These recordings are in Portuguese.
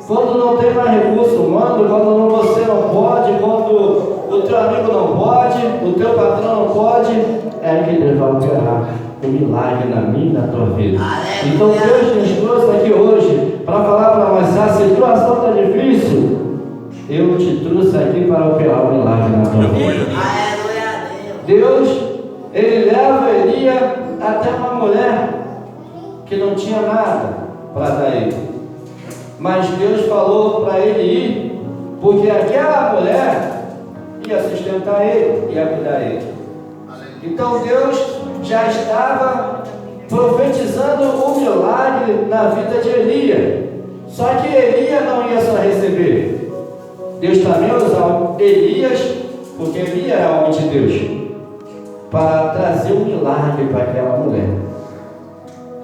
Quando não tem mais recurso humano, quando você não pode, quando o teu amigo não pode, o teu patrão não pode, é aí que Deus vai operar o milagre na minha e na tua vida. Então Deus nos trouxe aqui hoje para falar para nós: a situação está difícil, eu te trouxe aqui para operar o milagre na tua vida. Deus, Ele leva Elias até uma mulher que não tinha nada para dar a ele, mas Deus falou para ele ir, porque aquela mulher ia sustentar ele, ia cuidar dele. Então Deus já estava profetizando o milagre na vida de Elias. Só que Elias não ia só receber. Deus também ia usar Elias, porque Elias era homem de Deus, para trazer um milagre para aquela mulher.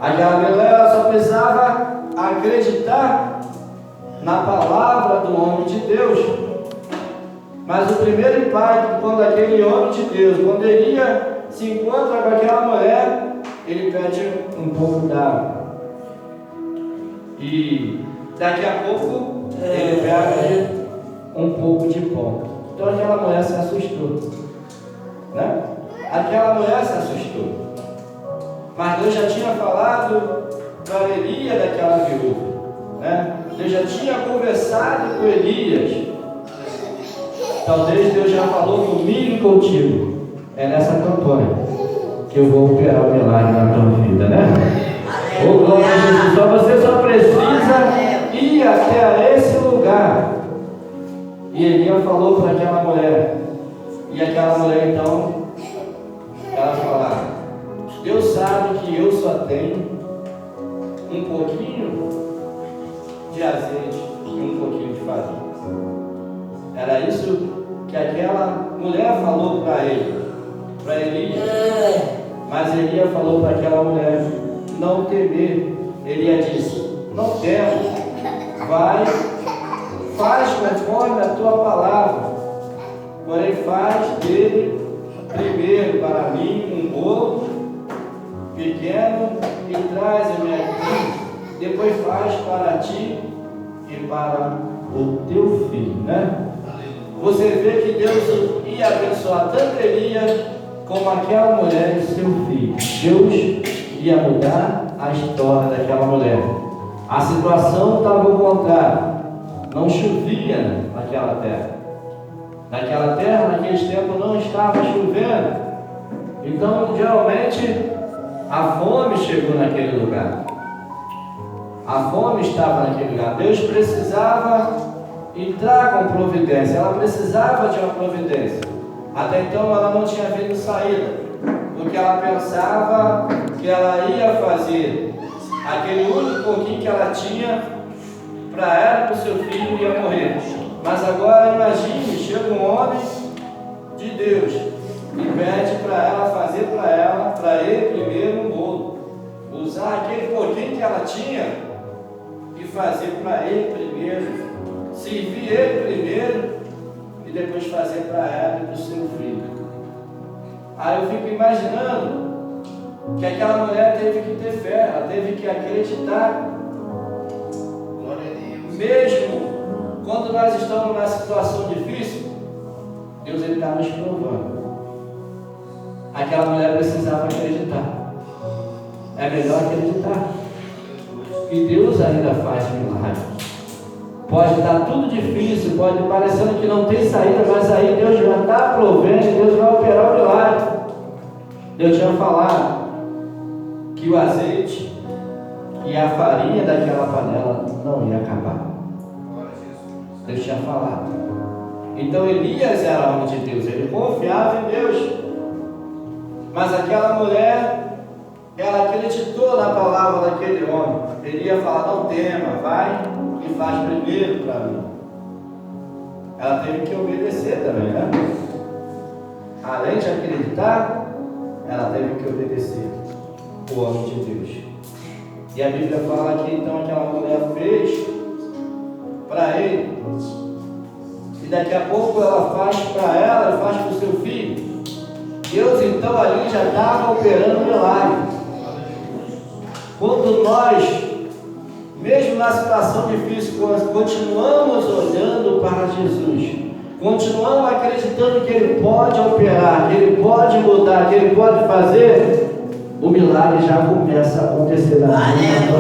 Aquela mulher só precisava acreditar na palavra do homem de Deus. Mas o primeiro impacto, quando aquele homem de Deus, quando Elias se encontra com aquela mulher, ele pede um pouco d'água. E daqui a pouco ele pede um pouco de pão. Então aquela mulher se assustou, né? Aquela mulher se assustou. Mas Deus já tinha falado para Elias daquela viúva, né? Deus já tinha conversado com Elias. Talvez Deus já falou comigo e contigo. É nessa campanha que eu vou operar o milagre na tua vida, né? Ô glória a Jesus. Você só precisa ir até esse lugar. E Elias falou para aquela mulher. E aquela mulher então, ela fala: Deus sabe que eu só tenho um pouquinho de azeite e um pouquinho de farinha. Era isso que aquela mulher falou para ele, para Elias. Mas Elias falou para aquela mulher não temer. Elias disse: não temo, vai, faz conforme a tua palavra, porém faz dele primeiro para mim um bolo pequeno e traz-me aqui, depois faz para ti e para o teu filho, né? Você vê que Deus ia abençoar tanto Elias como aquela mulher e seu filho. Deus ia mudar a história daquela mulher. A situação estava ao contrário. Não chovia naquela terra. Naquela terra, naqueles tempos, não estava chovendo. Então, geralmente, a fome chegou naquele lugar. A fome estava naquele lugar. Deus precisava entrar com providência. Ela precisava de uma providência. Até então ela não tinha visto saída, porque ela pensava que ela ia fazer aquele único pouquinho que ela tinha para ela e para o seu filho ia morrer. Mas agora imagine, chega um homem de Deus e pede para ela fazer para ele primeiro um bolo, usar aquele pouquinho que ela tinha e fazer para ele primeiro, servir ele primeiro e depois fazer para ela e para o seu filho. Aí eu fico imaginando que aquela mulher teve que ter fé, ela teve que acreditar. Mesmo quando nós estamos numa situação difícil, Deus está nos provando. Aquela mulher precisava acreditar. É melhor acreditar. E Deus ainda faz milagres. Pode estar tudo difícil, pode parecendo que não tem saída, mas aí Deus já está provendo, Deus vai operar o milagre. Deus tinha falado que o azeite e a farinha daquela panela não ia acabar. Deus tinha falado. Então Elias era homem de Deus, ele confiava em Deus. Mas aquela mulher, ela acreditou na palavra daquele homem. Ele ia falar: não tema, vai e faz primeiro para mim. Ela teve que obedecer também, né? Além de acreditar, ela teve que obedecer o homem de Deus. E a Bíblia fala que então aquela mulher fez para ele, e daqui a pouco ela faz para ela e faz para o seu filho. Deus então ali já estava operando o milagre. Quando nós Mesmo na situação difícil, continuamos olhando para Jesus. Continuamos acreditando que Ele pode operar, que Ele pode mudar, que Ele pode fazer. O milagre já começa a acontecer na vida.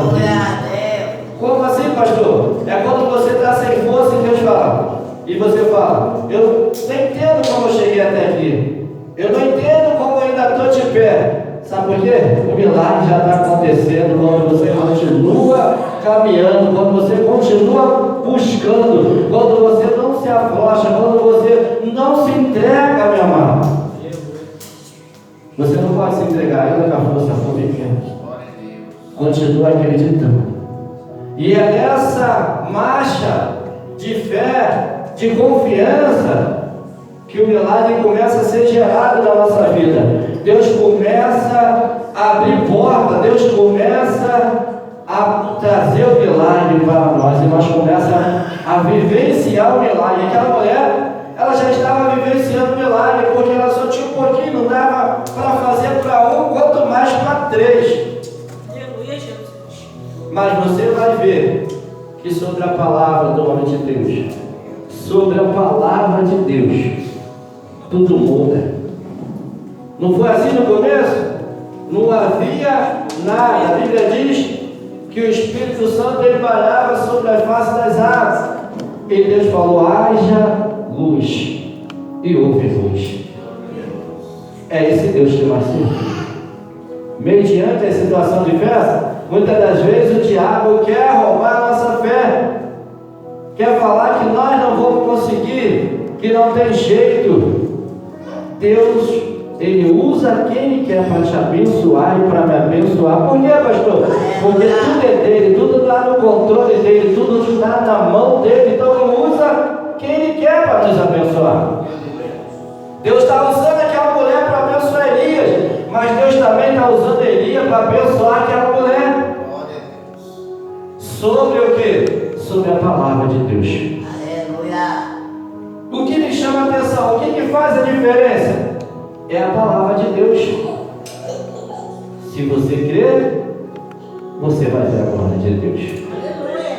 Como assim, pastor? É quando você está sem força e Deus fala. E você fala, eu não entendo como eu cheguei até aqui. Eu não entendo como eu ainda estou de pé. Sabe por quê? O milagre já está acontecendo quando você continua caminhando, quando você continua buscando, quando você não se afrouxa, quando você não se entrega, meu amado. Você não pode se entregar ainda com a força pequena. Continua acreditando. E é nessa marcha de fé, de confiança, que o milagre começa a ser gerado na nossa vida. Deus começa a abrir porta, Deus começa a trazer o milagre para nós, e nós começamos a vivenciar o milagre. Aquela mulher, ela já estava vivenciando o milagre, porque ela só tinha um pouquinho, não dava para fazer para um, quanto mais para três. Mas você vai ver que sobre a palavra do homem de Deus, sobre a palavra de Deus, tudo muda. Não foi assim no começo? Não havia nada. A Bíblia diz que o Espírito Santo ele parava sobre a face das águas. E Deus falou, haja luz. E houve luz. É esse Deus que nós servimos. Mediante a situação de fé, muitas das vezes o diabo quer roubar a nossa fé. Quer falar que nós não vamos conseguir, que não tem jeito. Deus, Ele usa quem Ele quer para te abençoar e para me abençoar. Por quê, pastor? Porque tudo é dele, tudo está no controle dele, tudo está na mão dele. Então Ele usa quem Ele quer para nos abençoar. Deus está usando aquela mulher para abençoar Elias, mas Deus também está usando Elias para abençoar aquela mulher. Sobre o quê? Sobre a palavra de Deus. Aleluia. O que me chama a atenção, o que faz a diferença? É a palavra de Deus. Se você crer, você vai ver a glória de Deus.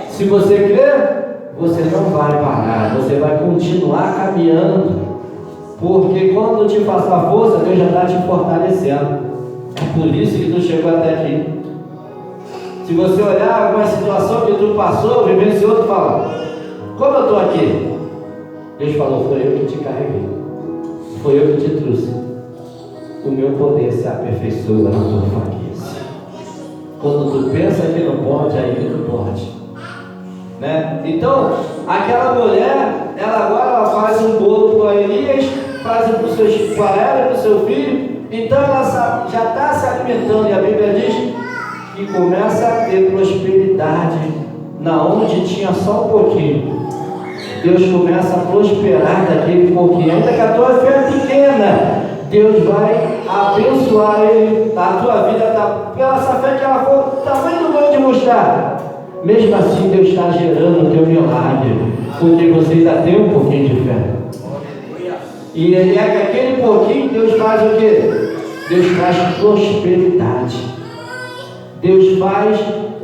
Se você crer, você não vai parar, você vai continuar caminhando. Porque quando te passar força, Deus já está te fortalecendo. É por isso que tu chegou até aqui. Se você olhar alguma situação que tu passou, vivenciou, tu fala, como eu estou aqui? Deus falou, foi eu que te carreguei, foi eu que te trouxe. O meu poder se aperfeiçoa na tua fraqueza. Quando tu pensa que não pode, aí que tu pode, né? Então, aquela mulher, ela agora faz um bolo para Elias, faz para ela e para o seu filho. Então ela já está se alimentando, e a Bíblia diz que começa a ter prosperidade na onde tinha só um pouquinho. Deus começa a prosperar daquele pouquinho. Ainda que a tua fé é pequena, Deus vai abençoar ele, a tua vida está pela essa fé que ela for tamanho do grão de mostarda. Mesmo assim, Deus está gerando o teu milagre, porque você ainda tem um pouquinho de fé. E ele é que aquele pouquinho, Deus faz o quê? Deus faz prosperidade. Deus faz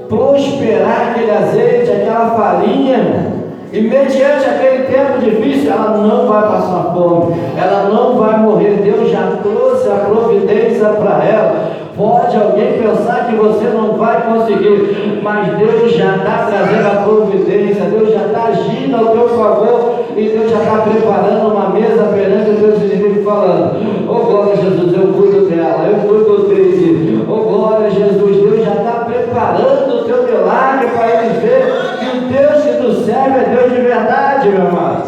prosperar aquele azeite, aquela farinha. E mediante aquele tempo difícil, ela não vai passar fome, ela não vai morrer. Deus já trouxe a providência para ela. Pode alguém pensar que você não vai conseguir, mas Deus já está trazendo a providência, Deus já está agindo ao teu favor, e Deus já está preparando uma mesa perante os teus inimigos, falando, oh glória a Jesus, eu cuido dela, eu cuido dele, oh glória a Jesus. Deus já está preparando o teu milagre para eles verem que o Deus que tu serve é Deus de verdade, meu amado.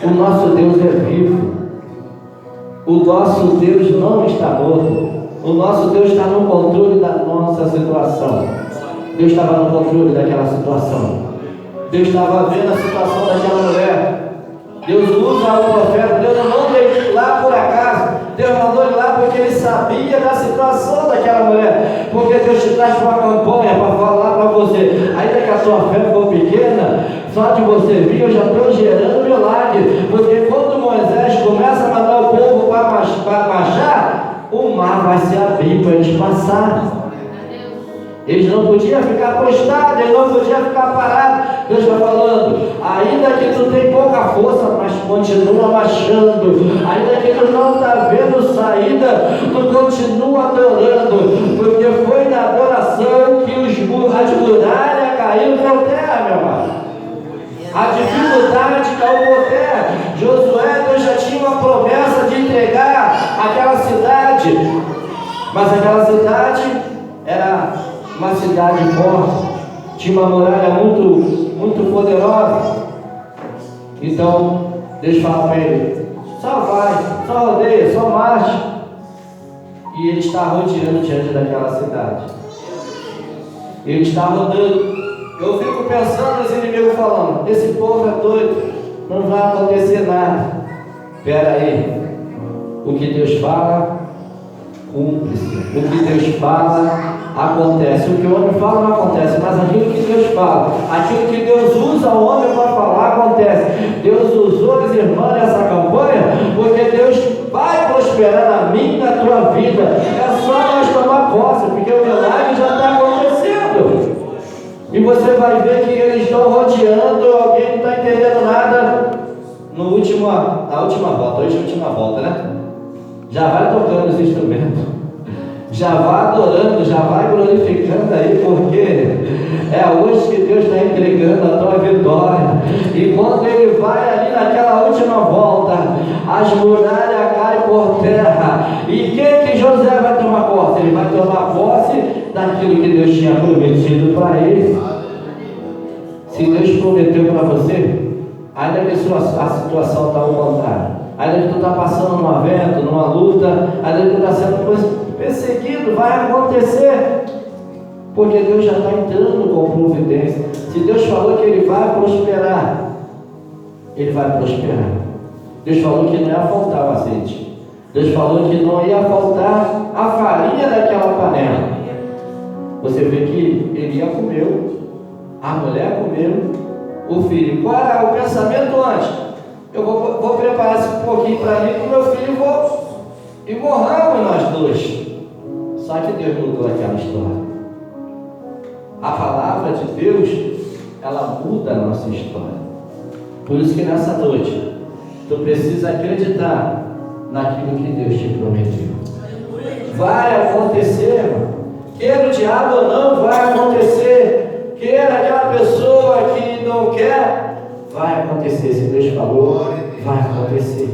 O nosso Deus é vivo, o nosso Deus não está morto. O nosso Deus está no controle da nossa situação. Deus estava no controle daquela situação. Deus estava vendo a situação daquela mulher. Deus usa o profeta. Deus não mandou ele lá por acaso. Deus mandou ele lá porque ele sabia da situação daquela mulher. Porque Deus te traz uma campanha para falar para você. Ainda que a sua fé for pequena, só de você vir eu já estou gerando milagre. Porque quando Moisés começa a mandar o povo para marchar, o mar vai se abrir para eles passarem. Eles não podiam ficar postados, eles não podiam ficar parados. Deus está falando, ainda que tu tem pouca força, mas continua marchando. Ainda que tu não está vendo saída, tu continua adorando. Porque foi na adoração que as muralhas caíram por terra, meu amado. A dificuldade caiu por terra. Josué, Deus já tinha uma promessa de entregar aquela cidade. Mas aquela cidade era uma cidade forte, tinha uma muralha muito poderosa. Então Deus fala para ele: só vai, só rodeia, só marcha. E ele está rodeando diante daquela cidade. Ele está rodando. Eu fico pensando nos inimigos falando: esse povo é doido, não vai acontecer nada. Espera aí, o que Deus fala cumpre-se. O que Deus fala acontece. O que o homem fala não acontece, mas aquilo que Deus fala, aquilo que Deus usa o homem para falar, acontece. Deus usou as irmãs nessa campanha, porque Deus vai prosperar na minha e na tua vida. É só nós tomar posse, porque o milagre já está acontecendo. E você vai ver que eles estão rodeando, alguém não está entendendo nada. Na última volta, hoje é a última volta, né? Já vai tocando os instrumentos, já vai adorando, já vai glorificando aí, porque é hoje que Deus está entregando a tua vitória. E quando Ele vai ali naquela última volta, as muralhas caem por terra. E quem que José vai tomar posse? Ele vai tomar posse daquilo que Deus tinha prometido para ele. Se Deus prometeu para você, ainda que a situação está ao contrário, ainda que tu está passando num evento, numa luta, ainda que tu está sendo perseguido, vai acontecer, porque Deus já está entrando com providência. Se Deus falou que Ele vai prosperar, Ele vai prosperar. Deus falou que não ia faltar o azeite, Deus falou que não ia faltar a farinha daquela panela. Você vê que Elias comeu, a mulher comeu, o filho. Qual era o pensamento antes? Eu vou preparar esse pouquinho para mim, para o meu filho, e morramos nós dois. Só que Deus mudou aquela história. A palavra de Deus, ela muda a nossa história. Por isso que nessa noite, tu precisa acreditar naquilo que Deus te prometeu. Vai acontecer, irmão. Queira o diabo ou não, vai acontecer. Queira aquela pessoa que não quer, vai acontecer. Se Deus falou, vai acontecer.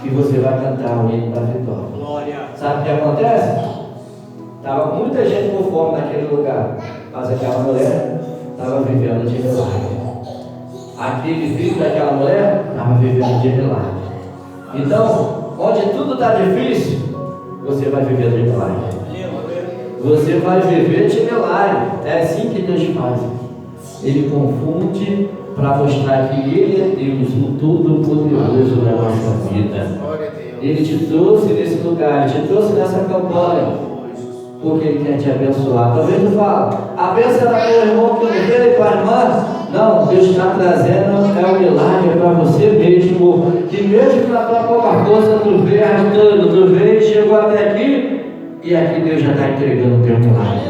E você vai cantar o hino da vitória. Sabe o que acontece? Estava muita gente com fome naquele lugar, mas aquela mulher estava vivendo de milagre. Aquele filho daquela mulher estava vivendo de milagre. Então, onde tudo está difícil, você vai viver de milagre. Você vai viver de milagre. É assim que Deus faz. Ele confunde para mostrar que Ele é Deus, o Todo-Poderoso da nossa vida. Ele te trouxe nesse lugar, Ele te trouxe nessa campanha, porque Ele quer te abençoar. Talvez tu fale, a bênção era para o irmão que não veio e para a irmã. Não, Deus está trazendo um milagre para você mesmo. Que mesmo que na tua pouca força tu veio arrastando, tu veio e chegou até aqui. E aqui Deus já está entregando o teu milagre.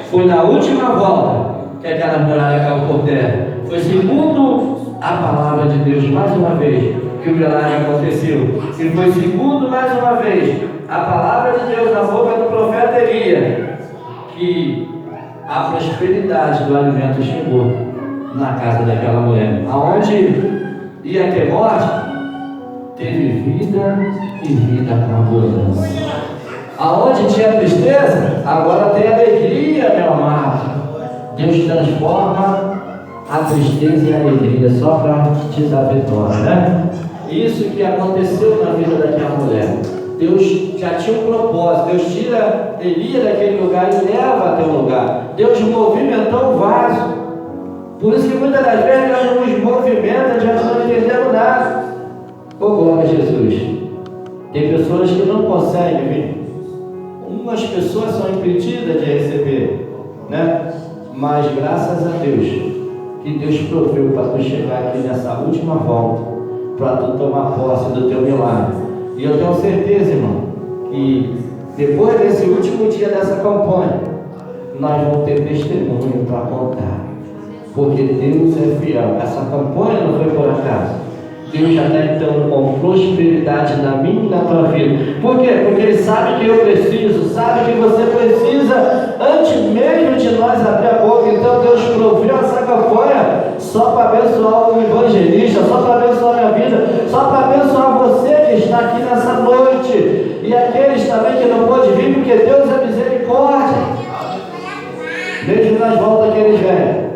Foi na última volta que aquela muralha caiu por terra. Foi segundo a palavra de Deus, mais uma vez, que o milagre aconteceu. E foi segundo, mais uma vez, a palavra de Deus na boca do profeta Elias, que a prosperidade do alimento chegou na casa daquela mulher. Aonde ia ter morte, teve vida e vida com abundância. Aonde tinha tristeza, agora tem alegria, meu amado. Deus transforma a tristeza em alegria, só para te dar vitória, né? Isso que aconteceu na vida daquela mulher. Deus já tinha um propósito. Deus tira Elias daquele lugar e leva até um lugar. Deus movimentou o vaso. Por isso que muitas das vezes Deus nos movimenta, já não entendemos nada. Ô glória a Jesus. Tem pessoas que não conseguem vir. Umas pessoas são impedidas de receber, né? Mas graças a Deus, que Deus proveu para tu chegar aqui nessa última volta, para tu tomar posse do teu milagre. E eu tenho certeza, irmão, que depois desse último dia dessa campanha, nós vamos ter testemunho para contar. Porque Deus é fiel. Essa campanha não foi por acaso. Deus já está entrando com prosperidade na minha e na tua vida. Por quê? Porque Ele sabe que eu preciso, sabe que você precisa, antes mesmo de nós abrir a boca. Então Deus proveu essa campanha só para abençoar o evangelista, só para abençoar a minha vida, só para abençoar você que está aqui nessa noite. E aqueles também que não pôde vir, porque Deus é misericórdia. Mesmo nas voltas que eles vêm,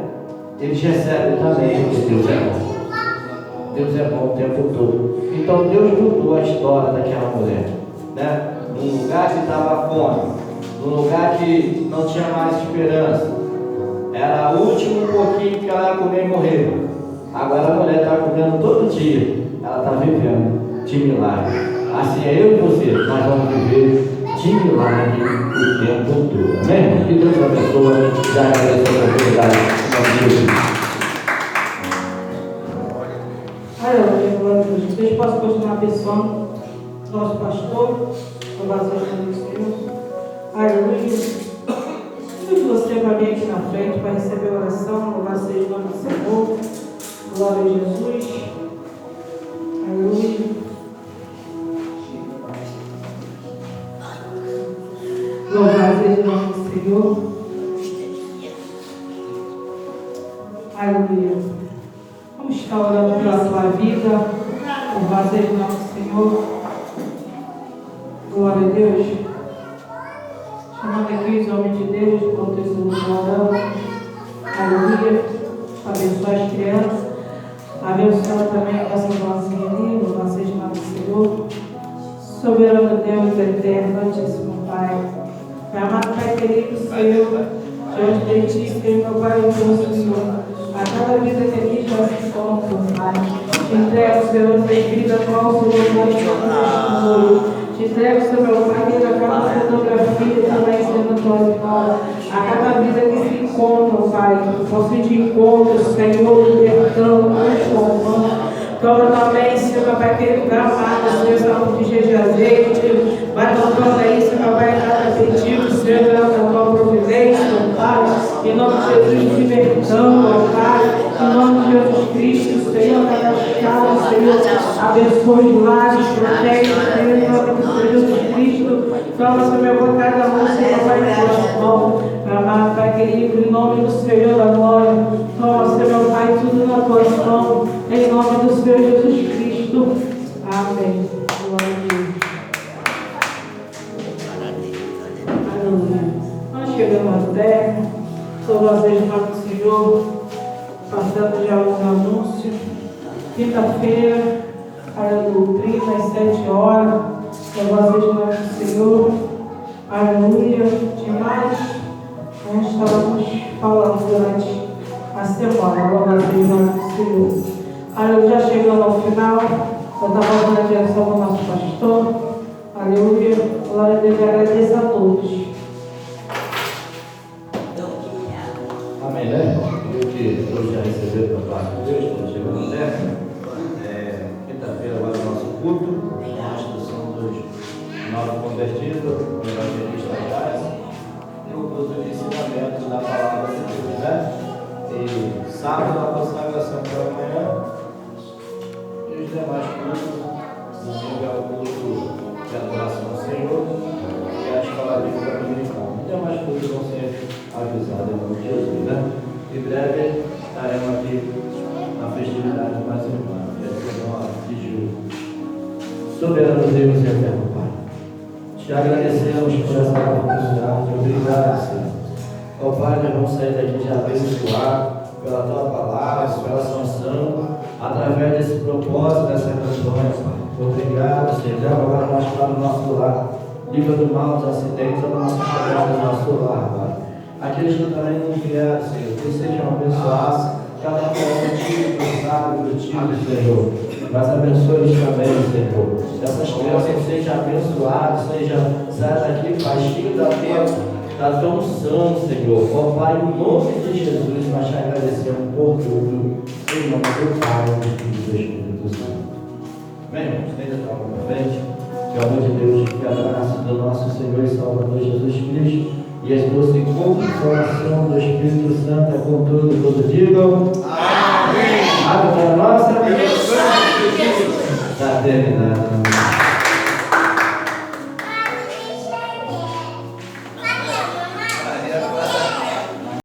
eles recebem também, porque Deus é bom. Deus é bom o tempo todo. Então Deus mudou a história daquela mulher, né? Num lugar que estava fome, num lugar que não tinha mais esperança, era o último pouquinho que ela ia comer e morrer. Agora a mulher está comendo todo dia, ela está vivendo de milagre. Assim é eu e você, nós vamos viver de milagre o tempo todo. Amém? Que Deus abençoe. Já agradeço a oportunidade em nome de Jesus. Aleluia, glória a Deus. Deus possa continuar abençoando nosso pastor, louvado seja o nome do Senhor. Aleluia. Convido você para vir aqui na frente para receber a oração, louvado seja o nome do Senhor. Glória a Jesus. Aleluia. Louvado seja o nome do Senhor. Aleluia. Vamos estar orando pela tua vida. Louvado seja o nome do Senhor. Glória a Deus. Chamando aqui os homens de Deus, enquanto eu estou orando. Aleluia. Abençoa as crianças. Abençoa também essa vozinha ali. Louvado seja o nome do Senhor. Soberano Deus eterno, Altíssimo Pai. Pai amado, Pai querido, Senhor. Diante de ti, Senhor, meu Pai, eu sou Senhor. A cada vida que aqui já se encontra, Pai. Te entrego, Senhor, essa vida qual o Senhor pode testemunho. Te entrego, Senhor, meu Pai, que a cada fotografia também sendo tua vitória. A cada vida que se encontra, Pai, que possa de encontro, Senhor, libertando, transformando. Toma também, Senhor, meu Pai, querido, gramado, Senhor, saúde de azeite. Vai tocando aí, Senhor, meu Pai, cada pedido, Senhor, da tua providência, Pai. Em nome de Jesus, libertando, ó Pai. Em nome de Jesus Cristo, Senhor, cada casa, Senhor, abençoe os lares, protege, Senhor, em nome do Senhor Jesus Cristo. Toma, Senhor, meu Pai, cada um, Senhor, Pai, em tuas mãos. Amado Pai querido, em nome do Senhor da glória. Toma, Senhor, meu Pai, tudo na tua mão. Em nome do Senhor Jesus Cristo. Amém. Glória a Deus. Aleluia. Nós chegamos ao término. Louvado seja o nome do Senhor. Passando já os anúncios. Quinta-feira, a doutrina, às 7 horas. Louvado seja o nome do Senhor. Aleluia. Demais, nós estávamos falando durante a semana. Louvado seja o nome do Senhor. Aleluia. Já chegando ao final, eu estava dando a direção ao nosso pastor. Aleluia. Glória a Deus e agradeço a todos. Amém, né? Eu que hoje já recebeu da parte de Deus, quando chegou no término. Quinta-feira agora o nosso culto, a instrução dos novos convertidos, o evangelista Jaz, e o culto de ensinamento da palavra de Deus, né? E sábado a consagração pela manhã, e os demais cultos, domingo é o culto de adoração ao Senhor, e a escola bíblica dominical. Os demais cultos vão ser avisados em nome de Jesus, né? Em breve estaremos aqui na festividade mais irmã, dia 19 de julho. Soberano Deus e eterno Pai, te agradecemos por essa oportunidade. Obrigado, Senhor. Ó Pai, nós vamos sair daqui já abençoados pela tua palavra, pela sanção, através desse propósito, dessa campanha, Pai. Obrigado, Senhor. Leva agora nós para o nosso lar. Livra do mal, dos acidentes, da nossa chegada do nosso lar, Pai. Aqueles que também não vieram, Senhor, que sejam abençoados, cada um do tipo, do Senhor. Mas abençoe-os também, Senhor. Essas crianças sejam abençoadas, saiam daqui, Pai, cheio da tua unção, Senhor. Ó Pai, em nome de Jesus, nós te agradecemos por tudo. Em nome do Pai, do Filho e do Espírito Santo. Amém, irmãos? Esteja a mão na frente. Que o amor de Deus, que a graça do nosso Senhor e Salvador Jesus Cristo, e as doce consolação do Espírito Santo é com todos digam amém. Água da nossa da eternidade.